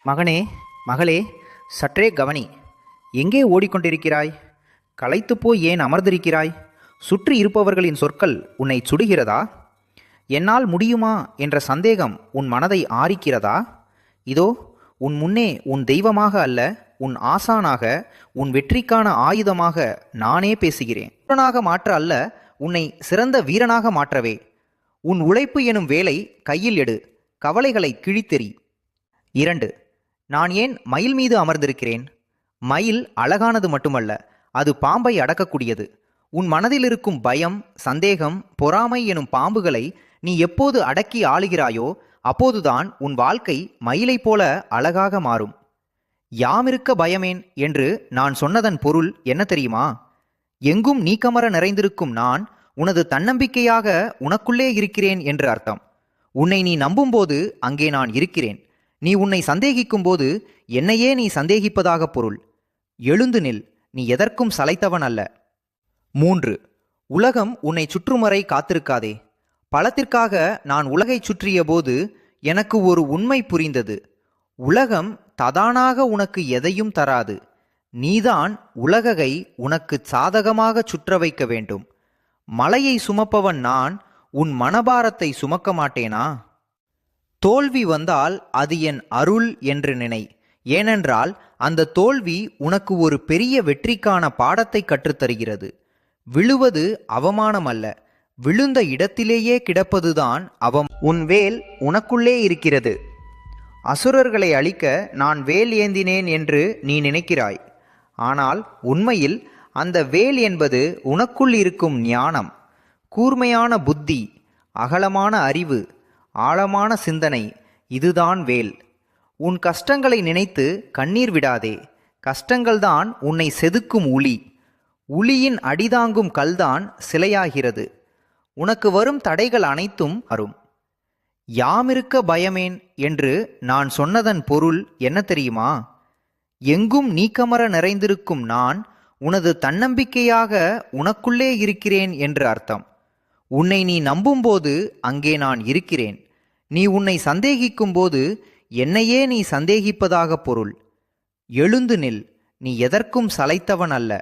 மகனே, மகளே, சற்றே கவனி. எங்கே ஓடிக்கொண்டிருக்கிறாய்? களைத்துப்போய் ஏன் அமர்ந்திருக்கிறாய்? சுற்றி இருப்பவர்களின் சொற்கள் உன்னை சுடுகிறதா? என்னால் முடியுமா என்ற சந்தேகம் உன் மனதை ஆரிக்கிறதா? இதோ உன் முன்னே உன் தெய்வமாக அல்ல, உன் ஆசானாக, உன் வெற்றிக்கான ஆயுதமாக நானே பேசுகிறேன். வீரனாக மாற்ற அல்ல, உன்னை சிறந்த வீரனாக மாற்றவே. உன் உழைப்பு எனும் வேலை கையில் எடு, கவலைகளை கிழித்தெறி. 2. நான் ஏன் மயில் மீது அமர்ந்திருக்கிறேன்? மயில் அழகானது மட்டுமல்ல, அது பாம்பை அடக்கக்கூடியது. உன் மனதில் இருக்கும் பயம், சந்தேகம், பொறாமை எனும் பாம்புகளை நீ எப்போது அடக்கி ஆளுகிறாயோ அப்போதுதான் உன் வாழ்க்கை மயிலைப் போல அழகாக மாறும். யாமிருக்க பயமேன் என்று நான் சொன்னதன் பொருள் என்ன தெரியுமா? எங்கும் நீக்கமர நிறைந்திருக்கும் நான் உனது தன்னம்பிக்கையாக உனக்குள்ளே இருக்கிறேன் என்று அர்த்தம். உன்னை நீ நம்பும்போது அங்கே நான் இருக்கிறேன். நீ உன்னை சந்தேகிக்கும் போது என்னையே நீ சந்தேகிப்பதாக பொருள். எழுந்து நில், நீ எதற்கும் சளைத்தவன் அல்ல. 3. உலகம் உன்னை சுற்றுமறை காத்திருக்காதே. பலத்திற்காக நான் உலகை சுற்றிய போது எனக்கு ஒரு உண்மை புரிந்தது. உலகம் ததானாக உனக்கு எதையும் தராது. நீதான் உலகை உனக்கு சாதகமாக சுற்ற வைக்க வேண்டும். மலையை சுமப்பவன் நான், உன் மனபாரத்தை சுமக்க மாட்டேனா? தோல்வி வந்தால் அது என் அருள் என்று நினை. ஏனென்றால் அந்த தோல்வி உனக்கு ஒரு பெரிய வெற்றிக்கான பாடத்தை கற்றுத்தருகிறது. விழுவது அவமானம் அல்ல, விழுந்த இடத்திலேயே கிடப்பதுதான் உன் வேல் உனக்குள்ளே இருக்கிறது. அசுரர்களை அழிக்க நான் வேல் ஏந்தினேன் என்று நீ நினைக்கிறாய். ஆனால் உண்மையில் அந்த வேல் என்பது உனக்குள் இருக்கும் ஞானம், கூர்மையான புத்தி, அகலமான அறிவு, ஆழமான சிந்தனை. இதுதான் வேல். உன் கஷ்டங்களை நினைத்து கண்ணீர் விடாதே. கஷ்டங்கள்தான் உன்னை செதுக்கும் உளி. உளியின் அடிதாங்கும் கல்தான் சிலையாகிறது. உனக்கு வரும் தடைகள் அனைத்தும் அரும். யாமிருக்க பயமேன் என்று நான் சொன்னதன் பொருள் என்ன தெரியுமா? எங்கும் நீக்கமர நிறைந்திருக்கும் நான் உனது தன்னம்பிக்கையாக உனக்குள்ளே இருக்கிறேன் என்று அர்த்தம். உன்னை நீ நம்பும்போது அங்கே நான் இருக்கிறேன். நீ உன்னை சந்தேகிக்கும் போது என்னையே நீ சந்தேகிப்பதாக பொருள். எழுந்து நில், நீ எதற்கும் சளைத்தவன் அல்ல.